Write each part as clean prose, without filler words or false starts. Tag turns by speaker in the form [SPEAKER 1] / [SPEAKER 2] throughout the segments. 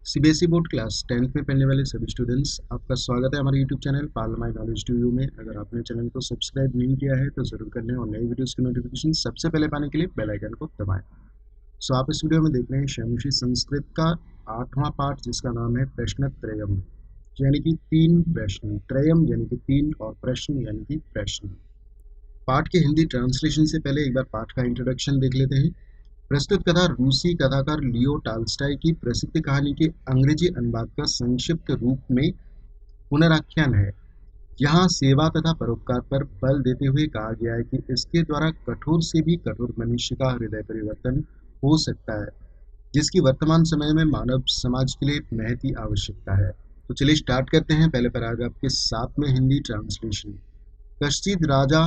[SPEAKER 1] CBSE board class 10th में पढ़ने वाले सभी स्टूडेंट्स, आपका स्वागत है हमारे YouTube channel pal my knowledge to you में। अगर आपने चैनल को सब्सक्राइब नहीं किया है तो ज़रूर कर लें और नई वीडियोस की नोटिफिकेशन सबसे पहले पाने के लिए बेल आइकन को दबाएं। सो आप इस वीडियो में देख रहे हैं शैमुषी संस्कृत का 8वां पाठ, जिसका नाम है प्रश्न त्रयम, यानी कि 3 प्रश्न। त्रयम यानी कि 3 और प्रश्न यानी कि प्रश्न। पाठ के हिंदी ट्रांसलेशन से पहले एक बार पाठ का इंट्रोडक्शन देख लेते हैं। प्रस्तुत कथा रूसी कथाकार लियो टॉल्स्टॉय की प्रसिद्ध कहानी के अंग्रेजी अनुवाद का संक्षिप्त रूप में पुनराख्यान है। यहाँ सेवा तथा परोपकार पर बल देते हुए कहा गया है कि इसके द्वारा कठोर से भी कठोर मनुष्य का हृदय परिवर्तन हो सकता है, जिसकी वर्तमान समय में मानव समाज के लिए महत ही आवश्यकता है। तो चलिए स्टार्ट करते हैं पहले पैराग्राफ के साथ में हिंदी ट्रांसलेशन। कश्चित् राजा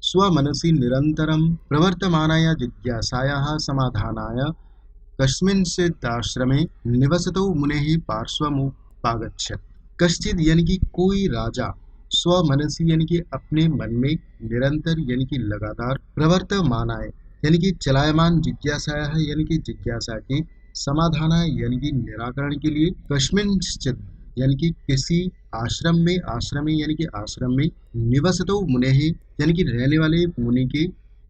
[SPEAKER 1] स्वमनसि निरन्तरं प्रवर्तमानाय जिज्ञासायाः समाधानाय कस्मिंश्चिदाश्रमे निवसतो मुनेः पार्श्वमुपागच्छत्। कश्चित् यानी कि कोई राजा, स्वमनसि यानी कि अपने मन में, निरंतर यानी कि लगातार, प्रवर्तमानाय यानी कि चलायमान, जिज्ञासायाः यानी कि जिज्ञासा के, समाधानाय यानी कि निराकरण के लिए, कस्मिंश्चित् यानी कि किसी आश्रम में, आश्रमे यानी कि आश्रम में, निवसतो मुनेः यानी कि रहने वाले मुनि के,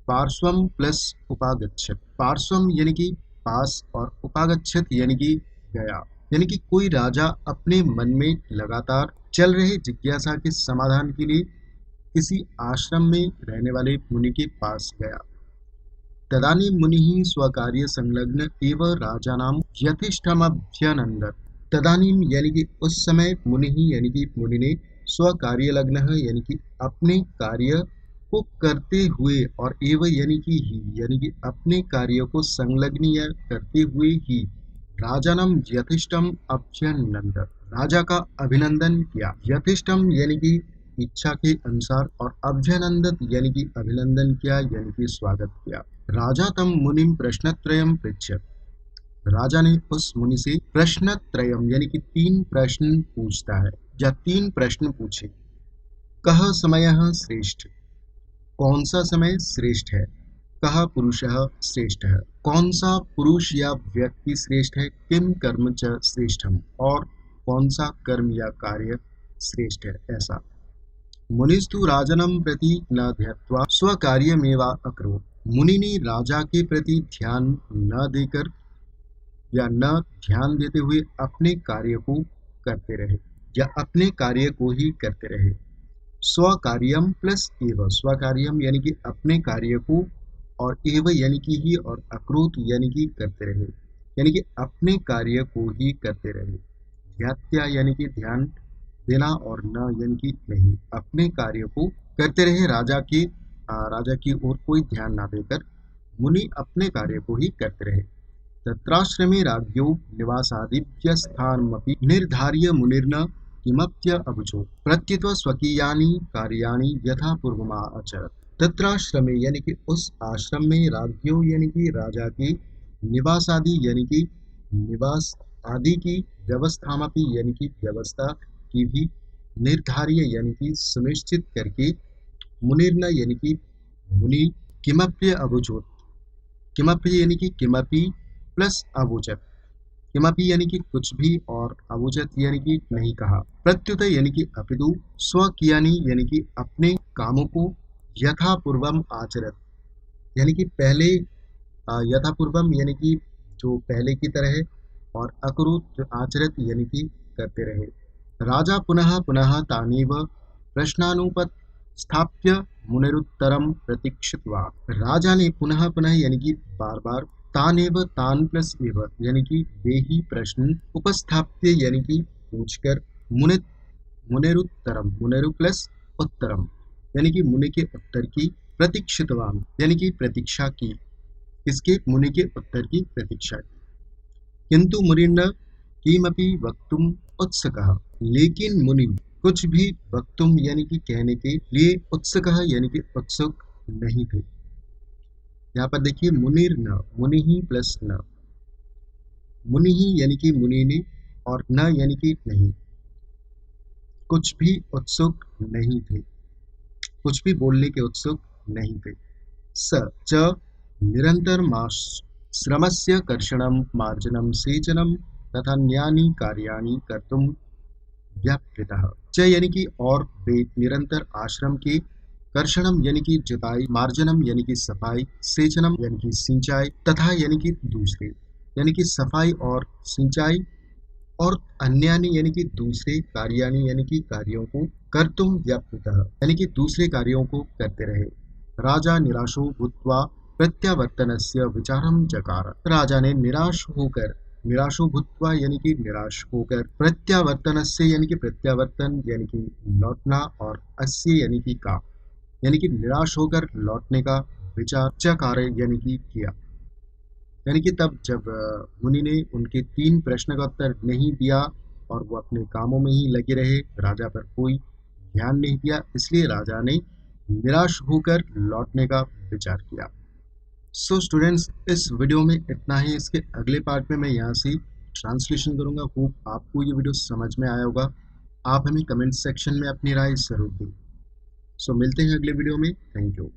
[SPEAKER 1] पार्श्वम प्लस उपागच्छत। पार्श्वम यानी कि पास और उपागच्छत यानी कि गया, यानी कि कोई राजा अपने मन में लगातार चल रहे जिज्ञासा के समाधान के लिए किसी आश्रम में रहने वाले मुनि के पास गया। तदानीं मुनिः स्वकार्य संलग्न एव राजानां यथेष्टमभ्यनन्दत्। तदानीं यानी कि उस समय, मुनि ही यानी कि मुनि ने, स्वकार्य लग्न है यानी कि अपने कार्य को करते हुए, और एव यानी कि ही यानी कि अपने कार्य को संलग्न या करते हुए ही, राजानम यथेष्टम अभ्यनंदन, राजा का अभिनंदन किया। यथेष्टम यानी कि इच्छा के अनुसार, और अभ्यनंदत यानी कि अभिनंदन किया यानी कि स्वागत किया। राजा तम मुनिम प्रश्नत्रयम पृच्छत। राजा ने उस मुनि से प्रश्नत्रयम यानी कि 3 प्रश्न पूछता है, या 3 प्रश्न पूछे। कह समयः श्रेष्ठ, कौन सा समय श्रेष्ठ है। कह पुरुषः श्रेष्ठः, कौन सा पुरुष या व्यक्ति श्रेष्ठ है। किम कर्म च श्रेष्ठम, और कौन सा कर्म या कार्य श्रेष्ठ है। ऐसा मुनिस्तु राजनम प्रति न ध्यत्वा स्वकार्यमेवा अकरोत्। मुनि ने राजा के प्रति ध्यान न देकर या न ध्यान देते हुए अपने कार्य को करते रहे, या अपने कार्य को ही करते रहे। स्वकार्यम प्लस एव, स्वकार्यम यानी कि अपने कार्य को, और एव यानी कि ही, और अक्रोत यानी कि करते रहे, यानी कि अपने कार्य को ही करते रहे। ध्यात्या यानी कि ध्यान देना, और न यानी कि नहीं, अपने कार्य को करते रहे। राजा की ओर कोई ध्यान ना देकर मुनि अपने कार्य को ही करते रहे। तत्राश्रमे राज्ञो निवासादिभ्यस्थानमपि निर्धार्य मुनिर्न किमप्य अबुचो प्रत्युत स्वकीयानि कार्याणि यथा पूर्वमाचरत्। तत्राश्रमे यानी कि उस आश्रम में, राज्ञो यानी कि राजा की, निवास आदि यानी कि निवास आदि की, व्यवस्थामपि यानी कि व्यवस्था की भी, निर्धार्य यानी कि सुनिश्चित करके, मुनिर्न यानी कि मुनि, किमप्य अबुचोत, किमपि यानी कि किमपि प्लस अवोचत, किमपि यानी कि कुछ भी, और अवोचत यानी कि नहीं कहा। प्रत्युत यानी कि अपितु, स्वकीयानि यानी कि अपने कामों को, यथा पूर्वम आचरत यानी कि पहले, यथा पूर्वम यानी कि जो पहले की तरह है, और अकुरुत जो आचरत यानी कि करते रहे। राजा पुनः पुनः तानेव प्रश्नानुपस्थाप्य मुनिरुत्तरम प्रतीक्षित्वा। राजा ने पुनः पुनः यानी कि बार बार, तानेव तान प्लस एव यानी कि वे ही प्रश्न, उपस्थाप्य यानी कि पूछकर, मुनिरुत्तरम, मुनिरु प्लस उत्तरम यानी कि मुनि के उत्तर की, प्रतीक्षितवान यानी कि प्रतीक्षा की। इसके मुनि के उत्तर की प्रतीक्षा की। किंतु मुनिर्न किमपि वक्तुम उत्सुकः, लेकिन मुनि कुछ भी वक्तुम यानी कि कहने के लिए, उत्सुकः यानी कि उत्सुक नहीं थे। यहाँ पर देखिए मुनिर्न, मुनि ही प्लस न, मुनि ही यानी कि मुनि ने, और न यानी कि नहीं, कुछ भी उत्सुक नहीं थे, कुछ भी बोलने के उत्सुक नहीं थे। स च निरंतर श्रमस्य कर्षणम मार्जनम सेचनम तथा न्यानि कार्याणि कर्तुम व्यापृतः। च यानी कि और वे निरंतर आश्रम के कर्षणम यानी कि जुताई, मार्जनम यानी कि सफाई, सेचनम यानी कि सिंचाई, तथा यानी कि दूसरे यानी कि सफाई और सिंचाई और अन्यानि यानी कि दूसरे कार्यानि यानी कि कार्यों को कर्तुम व्यापृतः यानी कि दूसरे कार्यों को करते रहे। राजा निराशो भूत्वा प्रत्यावर्तनस्य विचारम चकार। राजा ने निराशो भूत्वा यानी कि निराश होकर प्रत्यावर्तनस्य यानी कि प्रत्यावर्तन यानी कि लौटना और अस्य यानी कि का यानी कि निराश होकर लौटने का विचार चकार यानी कि किया। यानी कि तब जब मुनि ने उनके 3 प्रश्न का उत्तर नहीं दिया और वो अपने कामों में ही लगे रहे, राजा पर कोई ध्यान नहीं दिया, इसलिए राजा ने निराश होकर लौटने का विचार किया। सो स्टूडेंट्स, इस वीडियो में इतना ही। इसके अगले पार्ट में मैं यहाँ से ट्रांसलेशन करूँगा। होप आपको ये वीडियो समझ में आया होगा। आप हमें कमेंट सेक्शन में अपनी राय ज़रूर दें। सो मिलते हैं अगले वीडियो में। Thank you.